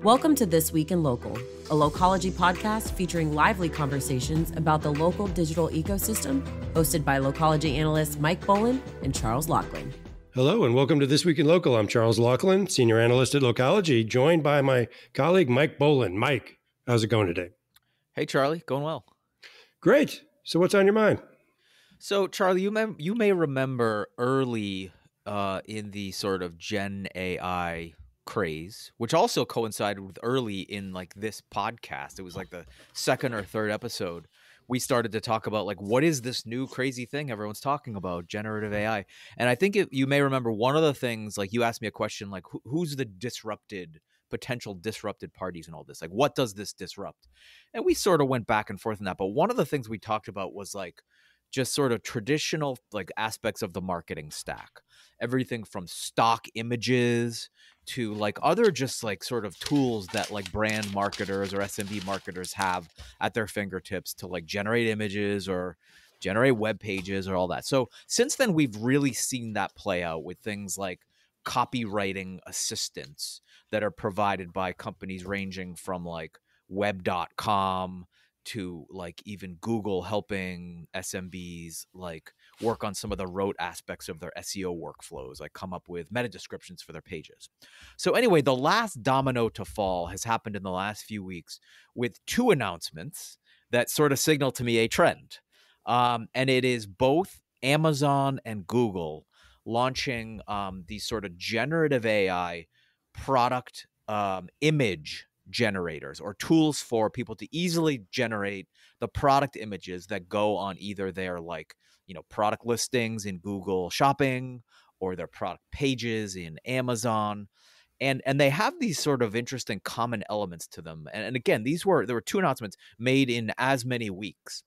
Welcome to This Week in Local, a Localogy podcast featuring lively conversations about the local digital ecosystem, hosted by Localogy analysts Mike Boland and Charles Laughlin. Hello and welcome to This Week in Local. I'm Charles Laughlin, senior analyst at Localogy, joined by my colleague Mike Boland. Mike, how's it going today? Hey, Charlie, going well. Great. So what's on your mind? So, Charlie, you may remember early in the sort of Gen AI craze, which also coincided with early in like this podcast. It was like the second or third episode. We started to talk about like, what is this new crazy thing everyone's talking about, generative AI? And I think you may remember one of the things, like you asked me a question, like who's the potential disrupted parties and all this? Like, what does this disrupt? And we sort of went back and forth on that. But one of the things we talked about was like just sort of traditional like aspects of the marketing stack, everything from stock images to like other just like sort of tools that like brand marketers or SMB marketers have at their fingertips to like generate images or generate web pages or all that. So since then, we've really seen that play out with things like copywriting assistants that are provided by companies ranging from like web.com to like even Google helping SMBs like work on some of the rote aspects of their SEO workflows, like come up with meta descriptions for their pages. So anyway, the last domino to fall has happened in the last few weeks with two announcements that sort of signal to me a trend. And it is both Amazon and Google launching these sort of generative AI product image generators or tools for people to easily generate the product images that go on either their like, you know, product listings in Google Shopping or their product pages in Amazon. And they have these sort of interesting common elements to them. And again, there were two announcements made in as many weeks.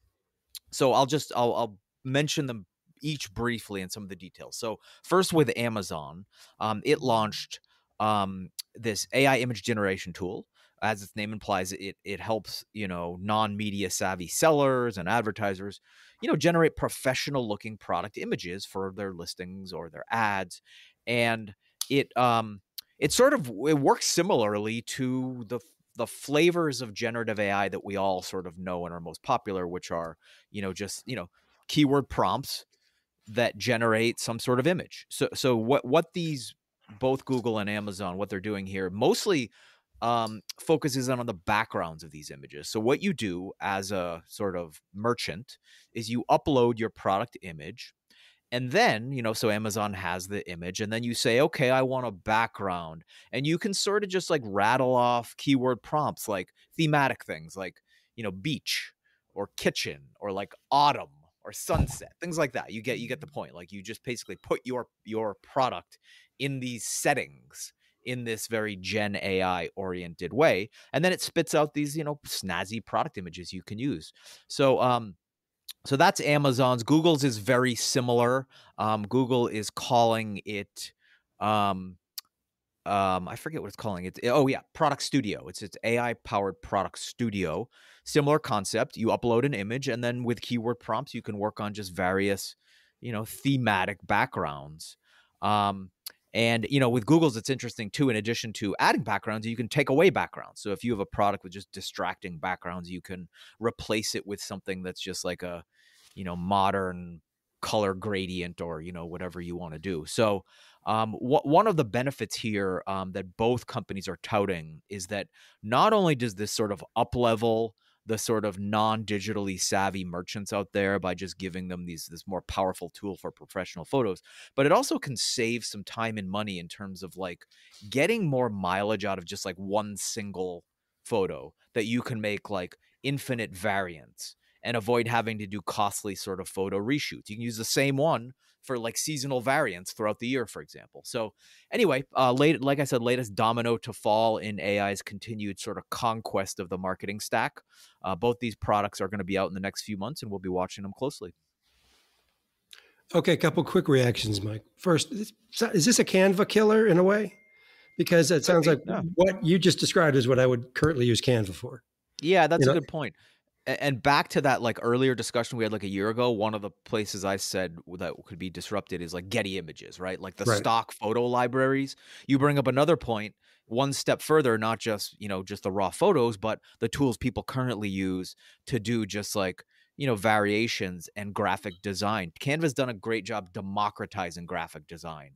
So I'll mention them each briefly in some of the details. So first with Amazon, it launched this AI image generation tool. As its name implies, it helps, you know, non-media savvy sellers and advertisers, you know, generate professional looking product images for their listings or their ads. And it works similarly to the flavors of generative AI that we all sort of know and are most popular, which are, you know, just, you know, keyword prompts that generate some sort of image. So what these both Google and Amazon, what they're doing here mostly focuses on the backgrounds of these images. So what you do as a sort of merchant is you upload your product image, and then, you know, so Amazon has the image, and then you say, okay, I want a background, and you can sort of just like rattle off keyword prompts like thematic things like, you know, beach or kitchen or like autumn or sunset, things like that. You get the point. Like you just basically put your product in these settings in this very Gen AI oriented way. And then it spits out these, you know, snazzy product images you can use. So, so that's Amazon's. Google's is very similar. Google is calling it, I forget what it's calling it. Oh yeah, Product Studio. It's AI powered Product Studio. Similar concept. You upload an image, and then with keyword prompts, you can work on just various, you know, thematic backgrounds. And, you know, with Google's, it's interesting too, in addition to adding backgrounds, you can take away backgrounds. So if you have a product with just distracting backgrounds, you can replace it with something that's just like a, you know, modern color gradient or, you know, whatever you want to do. So one of the benefits here that both companies are touting is that not only does this sort of up-level the sort of non-digitally savvy merchants out there by just giving them this more powerful tool for professional photos, but it also can save some time and money in terms of like getting more mileage out of just like one single photo that you can make like infinite variants and avoid having to do costly sort of photo reshoots. You can use the same one for like seasonal variants throughout the year, for example. So anyway, like I said, latest domino to fall in AI's continued sort of conquest of the marketing stack. Both these products are going to be out in the next few months, and we'll be watching them closely. Okay, a couple quick reactions, Mike. First, is this a Canva killer in a way? Because it sounds like what you just described is what I would currently use Canva for. Yeah, that's a good point. And back to that like earlier discussion we had like a year ago, one of the places I said that could be disrupted is like Getty Images, right? Like the stock photo libraries. You bring up another point. one step further, not just, just the raw photos, but the tools people currently use to do just like, variations and graphic design. Canva's done a great job democratizing graphic design.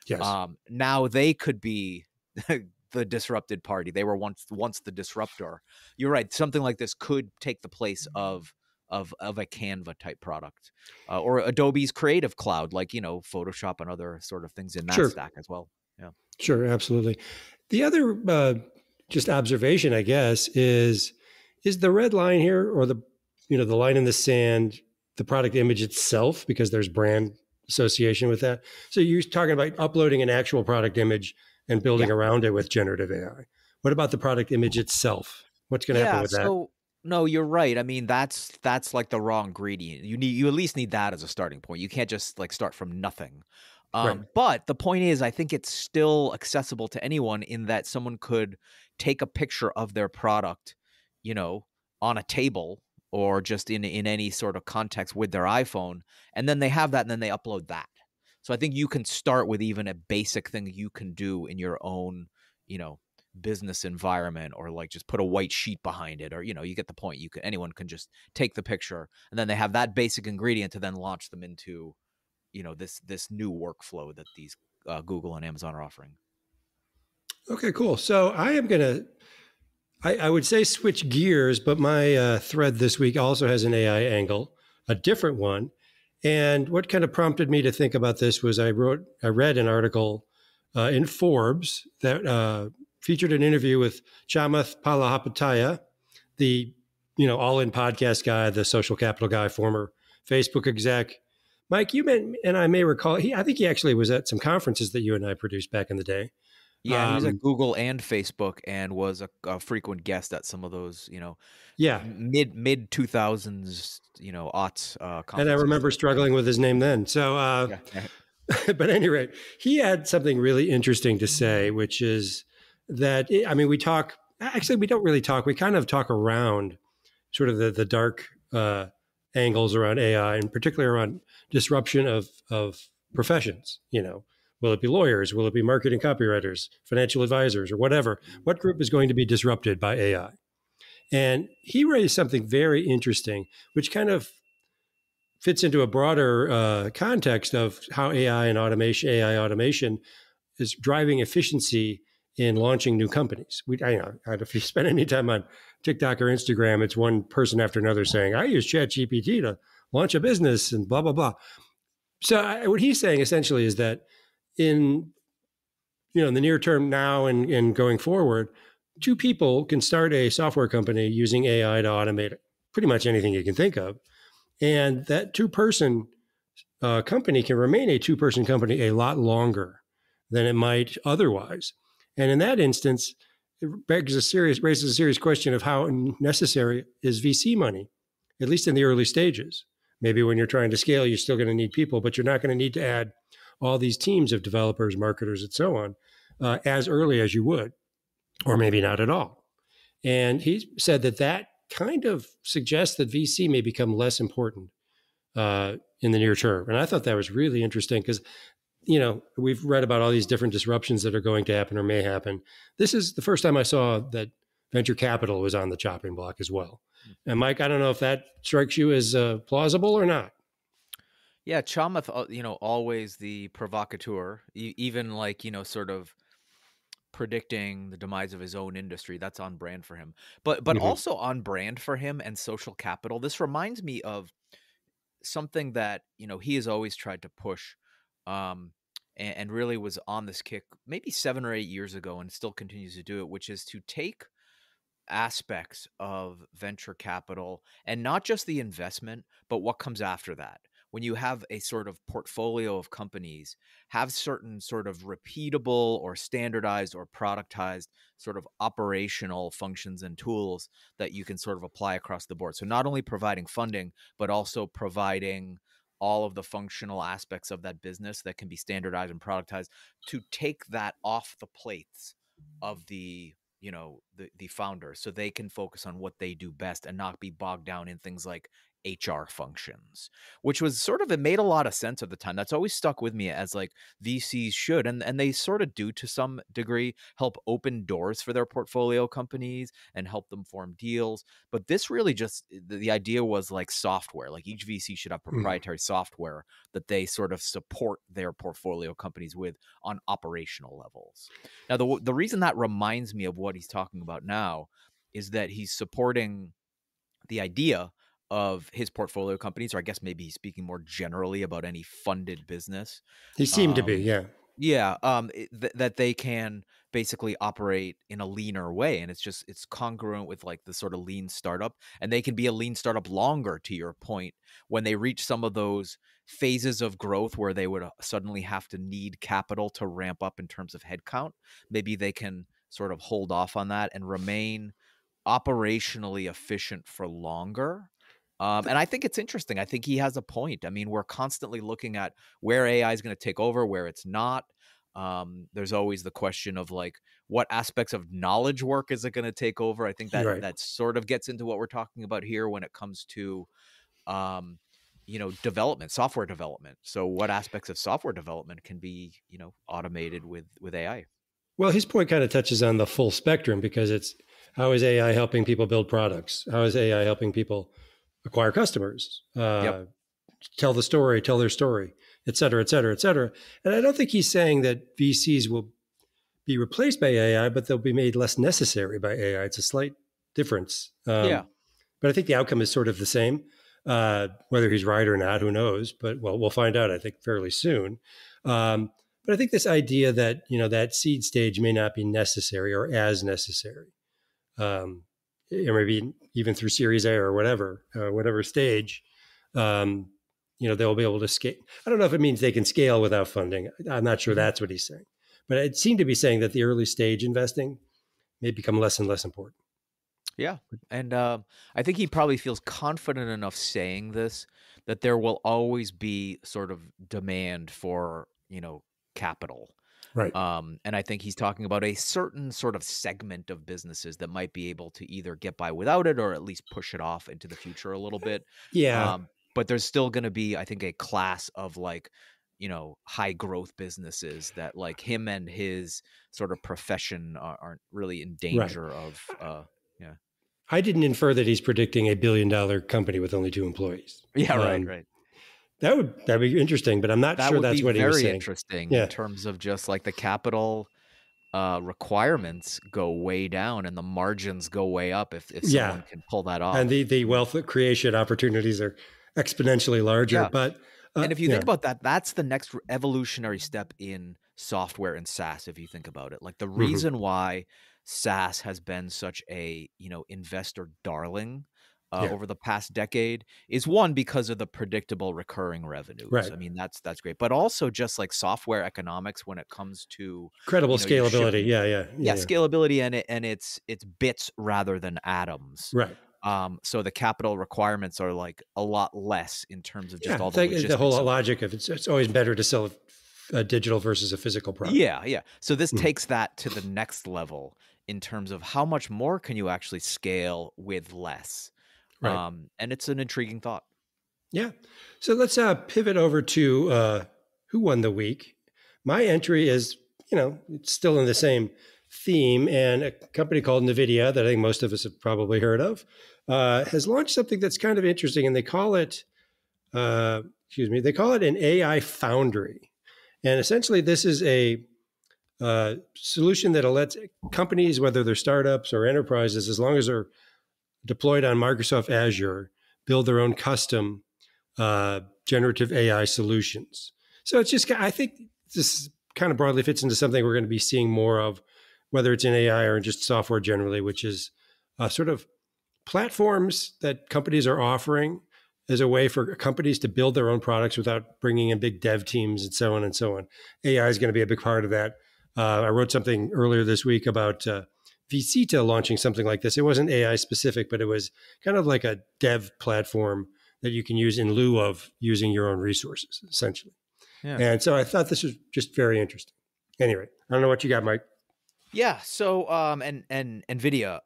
Yes. Now they could be the disrupted party. They were once the disruptor. You're right. Something like this could take the place of a Canva type product, or Adobe's Creative Cloud, like, Photoshop and other sort of things in that Sure. stack as well. Yeah. Sure. Absolutely. The other just observation, I guess, is the red line here, or the line in the sand, the product image itself, because there's brand association with that. So you're talking about uploading an actual product image and building around it with generative AI. What about the product image itself? What's going to happen with that? No, you're right. I mean, that's like the raw ingredient. You at least need that as a starting point. You can't just like start from nothing. Right. But the point is, I think it's still accessible to anyone in that someone could take a picture of their product, on a table or just in any sort of context with their iPhone, and then they have that, and then they upload that. So I think you can start with even a basic thing you can do in your own, business environment, or like just put a white sheet behind it, or, you get the point. Anyone can just take the picture, and then they have that basic ingredient to then launch them into, this new workflow that these Google and Amazon are offering. Okay, cool. So I am going to, I would say switch gears, but my thread this week also has an AI angle, a different one. And what kind of prompted me to think about this was I read an article in Forbes that featured an interview with Chamath Palihapitiya, the all-in podcast guy, the social capital guy, former Facebook exec. Mike, and I may recall, I think he actually was at some conferences that you and I produced back in the day. Yeah, he was at Google and Facebook, and was a frequent guest at some of those, mid 2000s, aughts conferences. And I remember struggling with his name then. So, but at any rate, he had something really interesting to say, which is that, we don't really talk. We kind of talk around sort of the dark angles around AI, and particularly around disruption of professions. Will it be lawyers? Will it be marketing copywriters, financial advisors, or whatever? What group is going to be disrupted by AI? And he raised something very interesting, which kind of fits into a broader context of how AI automation is driving efficiency in launching new companies. If you spend any time on TikTok or Instagram, it's one person after another saying, I use ChatGPT to launch a business and blah, blah, blah. So what he's saying essentially is that in the near term now and going forward, two people can start a software company using AI to automate pretty much anything you can think of. And that two-person company can remain a two-person company a lot longer than it might otherwise. And in that instance, it raises a serious question of how necessary is VC money, at least in the early stages. Maybe when you're trying to scale, you're still going to need people, but you're not going to need to add all these teams of developers, marketers, and so on as early as you would, or maybe not at all. And he said that kind of suggests that VC may become less important in the near term. And I thought that was really interesting because, we've read about all these different disruptions that are going to happen or may happen. This is the first time I saw that venture capital was on the chopping block as well. And Mike, I don't know if that strikes you as plausible or not. Yeah, Chamath, always the provocateur, even like, sort of predicting the demise of his own industry. That's on brand for him. But also on brand for him and social capital. This reminds me of something that, he has always tried to push, and really was on this kick maybe 7 or 8 years ago, and still continues to do it, which is to take aspects of venture capital, and not just the investment, but what comes after that. When you have a sort of portfolio of companies, have certain sort of repeatable or standardized or productized sort of operational functions and tools that you can sort of apply across the board. So not only providing funding, but also providing all of the functional aspects of that business that can be standardized and productized, to take that off the plates of the founder, so they can focus on what they do best and not be bogged down in things like HR functions, which was sort of, it made a lot of sense at the time. That's always stuck with me as like VCs should, and they sort of do to some degree help open doors for their portfolio companies and help them form deals. But this really just, the idea was like software, like each VC should have proprietary software that they sort of support their portfolio companies with on operational levels. Now, the reason that reminds me of what he's talking about now is that he's supporting the idea of his portfolio companies, or I guess maybe he's speaking more generally about any funded business. He seemed to be, yeah. Yeah, that they can basically operate in a leaner way, and it's congruent with like the sort of lean startup, and they can be a lean startup longer, to your point, when they reach some of those phases of growth where they would suddenly have to need capital to ramp up in terms of headcount. Maybe they can sort of hold off on that and remain operationally efficient for longer. And I think it's interesting. I think he has a point. I mean, we're constantly looking at where AI is going to take over, where it's not. There's always the question of like, what aspects of knowledge work is it going to take over? I think that that sort of gets into what we're talking about here when it comes to, development, software development. So what aspects of software development can be, automated with AI? Well, his point kind of touches on the full spectrum, because it's, how is AI helping people build products? How is AI helping people acquire customers, tell their story, et cetera, et cetera, et cetera. And I don't think he's saying that VCs will be replaced by AI, but they'll be made less necessary by AI. It's a slight difference. But I think the outcome is sort of the same. Whether he's right or not, who knows? But well, we'll find out, I think, fairly soon. But I think this idea that, that seed stage may not be necessary or as necessary. Or maybe even through Series A or whatever stage, they'll be able to scale. I don't know if it means they can scale without funding. I'm not sure that's what he's saying. But it seemed to be saying that the early stage investing may become less and less important. Yeah. And I think he probably feels confident enough saying this, that there will always be sort of demand for, capital. Right. And I think he's talking about a certain sort of segment of businesses that might be able to either get by without it or at least push it off into the future a little bit. Yeah. But there's still going to be, I think, a class of like, high growth businesses that like him and his sort of profession aren't really in danger of. I didn't infer that he's predicting $1 billion company with only 2 employees. Yeah, right. That'd be interesting, but I'm not sure that's what he was saying. Very interesting in terms of just like the capital requirements go way down and the margins go way up if someone can pull that off. And the wealth creation opportunities are exponentially larger. But and if you think about that, that's the next evolutionary step in software and SaaS. If you think about it, like the reason why SaaS has been such a investor darling over the past decade is, one, because of the predictable recurring revenues. Right. I mean, that's great. But also just like software economics when it comes to credible scalability. Yeah. Scalability and it's bits rather than atoms. Right. So the capital requirements are like a lot less in terms of just all the logistics. The whole logic of it's always better to sell a digital versus a physical product. Yeah. So this takes that to the next level in terms of how much more can you actually scale with less. Right. And it's an intriguing thought. Yeah. So let's pivot over to who won the week. My entry is, it's still in the same theme, and a company called NVIDIA that I think most of us have probably heard of has launched something that's kind of interesting, and they call it an AI foundry. And essentially this is a solution that lets companies, whether they're startups or enterprises, as long as they're deployed on Microsoft Azure, build their own custom generative AI solutions. So it's just, I think this kind of broadly fits into something we're going to be seeing more of, whether it's in AI or just software generally, which is sort of platforms that companies are offering as a way for companies to build their own products without bringing in big dev teams and so on and so on. AI is going to be a big part of that. I wrote something earlier this week about Visita launching something like this. It wasn't AI specific, but it was kind of like a dev platform that you can use in lieu of using your own resources, essentially. Yeah. And so I thought this was just very interesting. Anyway, I don't know what you got, Mike. Yeah. So, and NVIDIA,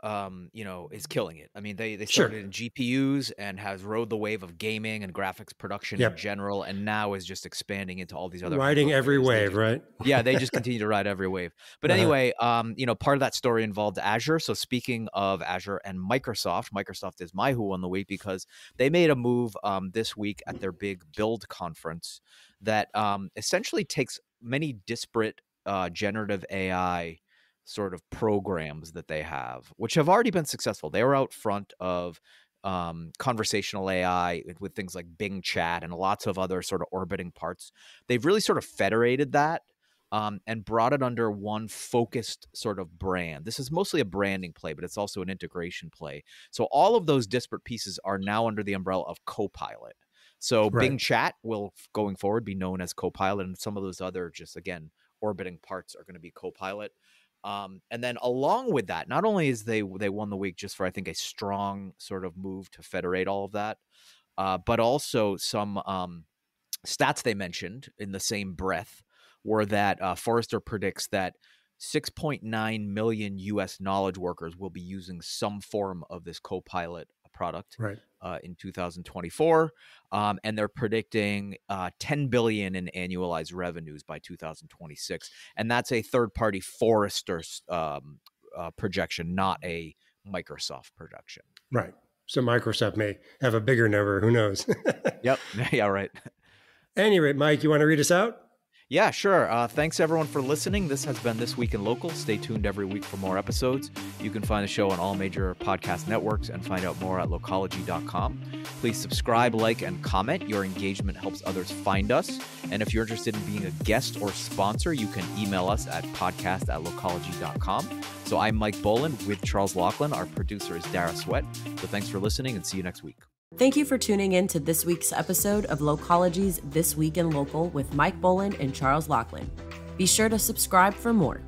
is killing it. I mean, they started in GPUs and has rode the wave of gaming and graphics production in general, and now is just expanding into all these other riding every wave, right? Yeah, they just continue to ride every wave. But anyway, part of that story involved Azure. So speaking of Azure and Microsoft is my who won the week because they made a move this week at their big Build conference that essentially takes many disparate generative AI sort of programs that they have, which have already been successful. They were out front of conversational AI with things like Bing Chat and lots of other sort of orbiting parts. They've really sort of federated that and brought it under one focused sort of brand. This is mostly a branding play, but it's also an integration play. So all of those disparate pieces are now under the umbrella of Copilot. So Bing Chat will, going forward, be known as Copilot, and some of those other just, again, orbiting parts are going to be Copilot. And then along with that, not only is they won the week just for, I think, a strong sort of move to federate all of that, but also some stats they mentioned in the same breath were that Forrester predicts that 6.9 million U.S. knowledge workers will be using some form of this Copilot product in 2024. And they're predicting 10 billion in annualized revenues by 2026. And that's a third-party Forrester projection, not a Microsoft projection. Right. So Microsoft may have a bigger number. Who knows? Yep. Yeah, right. Any rate, Mike, you want to read us out? Yeah, sure. Thanks, everyone, for listening. This has been This Week in Local. Stay tuned every week for more episodes. You can find the show on all major podcast networks and find out more at localogy.com. Please subscribe, like, and comment. Your engagement helps others find us. And if you're interested in being a guest or sponsor, you can email us at podcast@localogy.com. So I'm Mike Boland with Charles Laughlin. Our producer is Dara Sweat. So thanks for listening and see you next week. Thank you for tuning in to this week's episode of Localogy's This Week in Local with Mike Boland and Charles Laughlin. Be sure to subscribe for more.